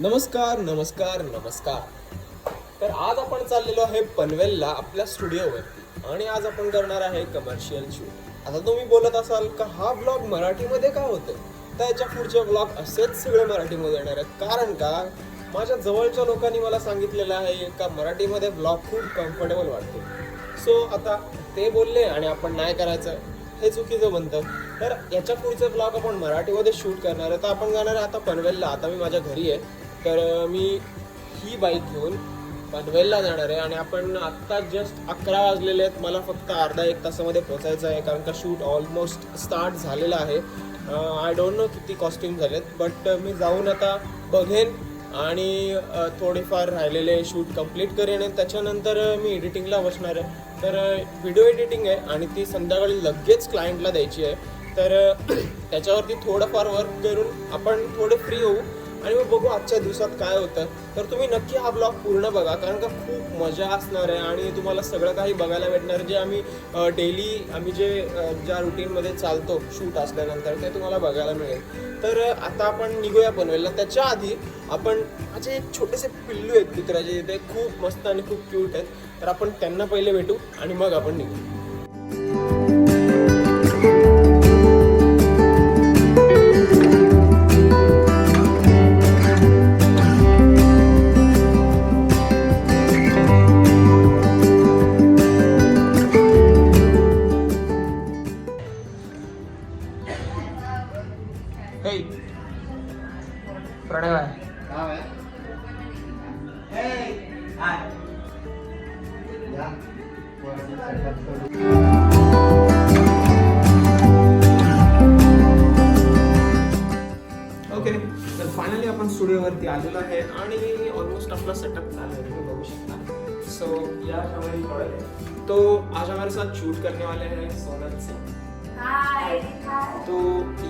नमस्कार नमस्कार नमस्कार. तर आज आपण चाललेलो आहे पनवेलला आपल्या स्टुडिओवरती आणि आज आपण करणार आहे कमर्शियल शूट. आता तुम्ही बोलत असाल का हा ब्लॉग मराठीमध्ये का होतोय, तर याच्या पुढचे ब्लॉग असेच सगळे मराठीमध्ये येणार आहेत. कारण का माझ्या जवळच्या लोकांनी मला सांगितलेलं आहे का मराठीमध्ये ब्लॉग खूप कम्फर्टेबल वाटते. सो आता ते बोलले आणि आपण नाही करायचं हे चुकीचं बनतं. तर याच्या पुढचे ब्लॉग आपण मराठीमध्ये शूट करणार आहे. तर आपण जाणार आहे आता पनवेलला. आता मी माझ्या घरी आहे, तर मी ही बाईक घेऊन पनवेलला जाणार आहे आणि आपण आत्ता जस्ट 11 वाजलेले आहेत. मला फक्त अर्धा एक तासामध्ये पोचायचं आहे कारण का शूट ऑलमोस्ट स्टार्ट झालेला आहे. आय डोंट नो किती कॉस्ट्यूम झालेत, बट मी जाऊन आता बघेन आणि थोडेफार राहिलेले शूट कंप्लीट करेन आणि त्याच्यानंतर मी एडिटिंगला बसणार आहे. तर व्हिडिओ एडिटिंग आहे आणि ती संध्याकाळी लगेच क्लायंटला द्यायची आहे. तर त्याच्यावरती थोडंफार वर्क करून आपण थोडे फ्री होऊ आणि मग बघू आजच्या दिवसात काय होतं. तर तुम्ही नक्की हा ब्लॉग पूर्ण बघा कारण का खूप मजा असणार आहे आणि तुम्हाला सगळं काही बघायला भेटणार. जे आम्ही डेली ज्या रुटीनमध्ये चालतो शूट असल्यानंतर ते तुम्हाला बघायला मिळेल. तर आता आपण निघूया पनवेलला. त्याच्या आधी आपण माझे एक छोटेसे पिल्लू आहेत कुत्र्याचे, ते खूप मस्त आणि खूप क्यूट आहेत. तर आपण त्यांना पहिले भेटू आणि मग आपण निघू. प्रणय ओके. तर फायनली आपण स्टुडिओवरती आलेलो आहे आणि ऑलमोस्ट आपला सेटअप झाला है, तुम्ही बघू शकता. सो या हमारी तो आज हमारे साथ शूट करने वाले हैं सोनल सिंह. तो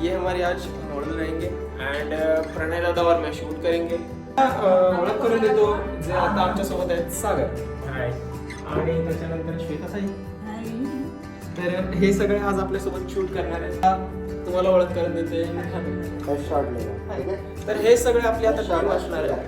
ये हमारे आज मॉडल रहेंगे एंड प्रणय दादा और मैं शूट करेंगे. ओळख करून देतो जे आता आमच्या सोबत आहेत सागर. हाय. आणि त्याच्यानंतर श्वेता साई. तर हे सगळे आज आपल्या सोबत शूट करणार आहेत. तुम्हाला ओळख करून देते. तर हे सगळे आपले आता टीम असणार आहे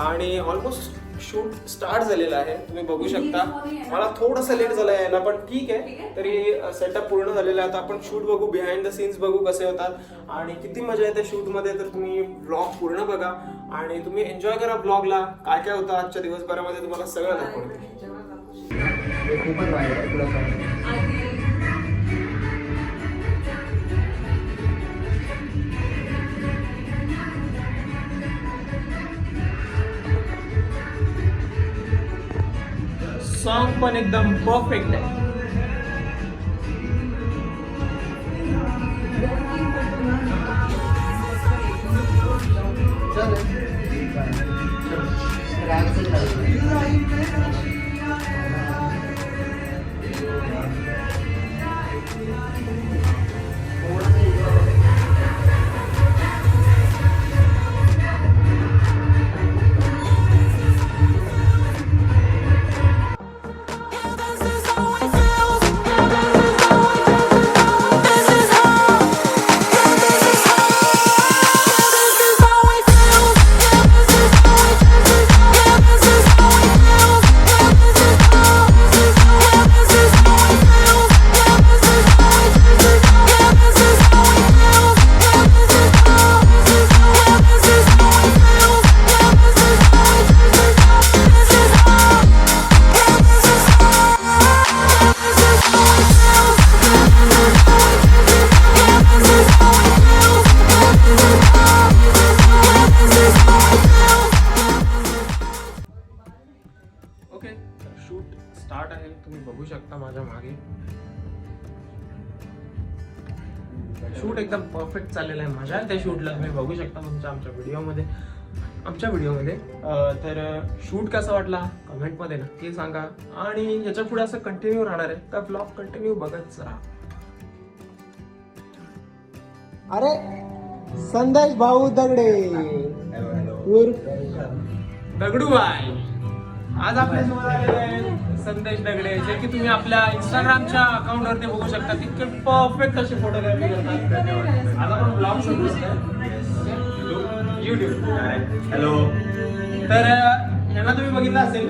आणि ऑलमोस्ट शूट स्टार्ट झालेला आहे, तुम्ही बघू शकता. मला थोडंसं लेट झालं यायला पण ठीक आहे. तरी सेटअप पूर्ण झालेला आहे. आता आपण शूट बघू, बिहाइंड द सीन्स बघू कसे होतात आणि किती मजा येते शूटमध्ये. तर तुम्ही ब्लॉग पूर्ण बघा आणि तुम्ही एन्जॉय करा ब्लॉगला. काय काय होतं आजच्या दिवसभरामध्ये तुम्हाला सगळं दाखवते. सॉन्ग पण एकदम परफेक्ट आहे. ओके. तर शूट स्टार्ट आहे, तुम्ही बघू शकता माझ्या मागे. शूट एकदम परफेक्ट चाललेलं आहे. मजा त्या शूटला तुम्ही बघू शकता आमच्या व्हिडिओमध्ये. तर शूट कसा वाटला कमेंटमध्ये नक्की सांगा आणि याच्या पुढे असं कंटिन्यू राहणार आहे, तर ब्लॉग कंटिन्यू बघत राहा. अरे संदेश भाऊ दगडे दगडू भाई आज आपल्यासोबत आलेले आहेत संदेश दगडे, जे की तुम्ही आपल्या इंस्टाग्रामच्या अकाउंटवरती बघू शकता. तितके परफेक्ट असे फोटोग्राफी करतात. आज आपण ब्लॉग सुरू करतोय. युट्यूब. हॅलो. तर ह्यांना तुम्ही बघितलं असेल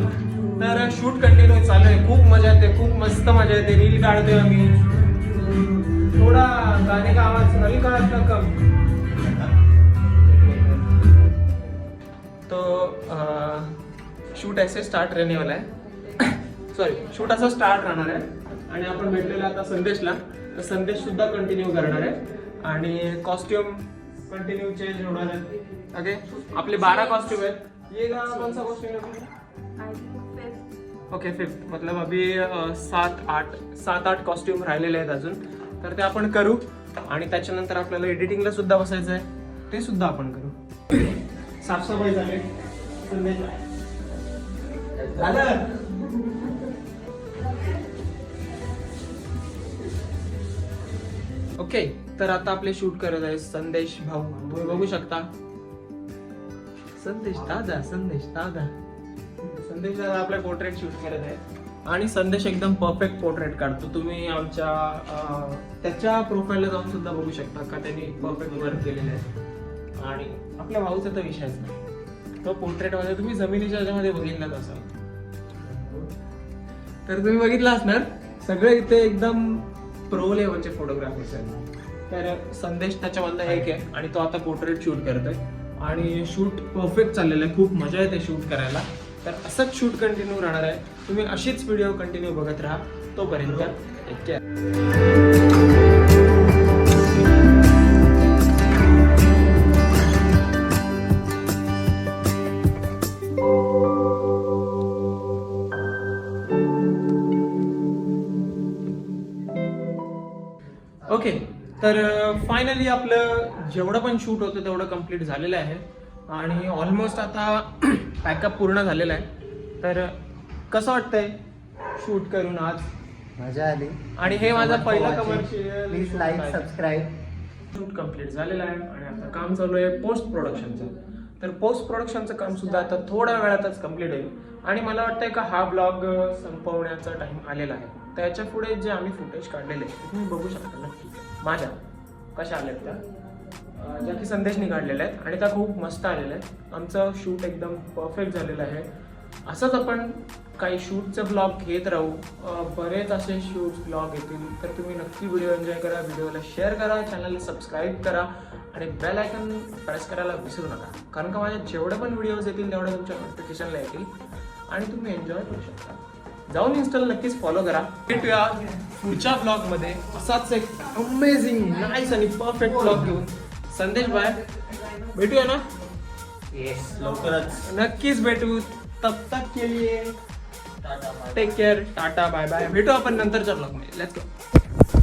तर शूट कंटिन्यू चालू आहे. खूप मजा येते, खूप मस्त मजा येते. रील काढतोय आम्ही. थोड़ा गाने का आवाज हल्का हल्का कम. तो शूट ऐसे स्टार्ट रहने वाला है. सॉरी, शूट असं स्टार्ट राहणार आहे. आणि आपण भेटलेला आता संदेशला, तर संदेश सुद्धा कंटिन्यू करणार आहे. आणि कॉस्ट्युम कंटिन्यू चेंज होणार आहे. ओके, आपले 12 कॉस्ट्यूम आहेत. ये कौन सा कॉस्ट्यूम है? Okay, 5th. मतलब अभी 7-8 कॉस्ट्यूम राहिलेले आहेत अजून. तर ते आपण करू. आणि त्याच्यानंतर आपल्याला एडिटिंगला सुद्धा बसायचं आहे, ते सुद्धा आपण करू. साफसफाई झाली. ओके, तर आता आपले शूट करत आहे संदेश भाऊ. तुम्ही बघू शकता. संदेश दादा, संदेश दादा आपला पोर्ट्रेट शूट करत आहे. आणि संदेश एकदम परफेक्ट पोर्ट्रेट काढतो. तुम्ही आमच्या त्याच्या प्रोफाईलला जाऊन सुद्धा बघू शकता का त्यांनी परफेक्ट वर्क केलेलं आहे. आणि आपल्या भाऊचा तर विषयच नाही. तो पोर्ट्रेट मध्ये तुम्ही जमिनीच्या ह्याच्यामध्ये बघितलाच असाल. तर तुम्ही बघितलं असणार सगळे इथे एकदम प्रो लेवलचे फोटोग्राफर्स आहेत. तर संदेश त्याच्यामधला एक आहे आणि तो आता पोर्ट्रेट शूट करतोय. आणि शूट परफेक्ट चाललेलं आहे. खूप मजा येते शूट करायला. तर असंच शूट कंटिन्यू राहणार आहे. तुम्ही अशीच व्हिडिओ कंटिन्यू बघत राहा. तोपर्यंत टेक केअर. ओके, तर फायनली आपलं जेवढं पण शूट होतं तेवढं कम्प्लीट झालेलं आहे. आणि ऑलमोस्ट आता पॅकअप पूर्ण झालेला आहे. तर कसं वाटतंय शूट करून आज? मजा आली. आणि हे माझा पहिला commercial. Please like subscribe. Shoot complete झालेलं आहे आणि आता काम चालू आहे पोस्ट प्रोडक्शनचं. तर पोस्ट प्रोडक्शनचं काम सुद्धा आता थोड्या वेळातच कम्प्लीट होईल. आणि मला वाटतंय का हा ब्लॉग संपवण्याचा टाइम आलेला आहे. त्याच्या पुढे जे आम्ही फुटेज काढलेले ते तुम्ही बघू शकता नक्की माझ्या कशा आल्यात त्या, ज्या की संदेशने काढलेल्या आहेत. आणि त्या खूप मस्त आलेल्या आहेत. आमचं शूट एकदम परफेक्ट झालेलं आहे. असंच आपण काही शूटचं ब्लॉग घेत राहू. बरेच असे शूट ब्लॉग येतील. तर तुम्ही नक्की व्हिडिओ एन्जॉय करा, व्हिडिओला शेअर करा, चॅनलला सबस्क्राईब करा आणि बेल आयकन प्रेस करायला विसरू नका. कारण का माझ्या जेवढे पण व्हिडिओज येतील तेवढे तुमच्या नोटिफिकेशनला येतील आणि तुम्ही एन्जॉय करू शकता. जाऊन इन्स्टाला नक्कीच फॉलो करा. भेटूया पुढच्या ब्लॉगमध्ये असाच एक अमेझिंग नाईस आणि परफेक्ट ब्लॉग घेऊन. संदेश बाय, भेटूया ना? येस, लवकरच नक्कीच भेटू. तब तक के लिए take care, tata, bye bye. भेटू आपण नंतरच्या ब्लॉगमध्ये. लेट्स गो.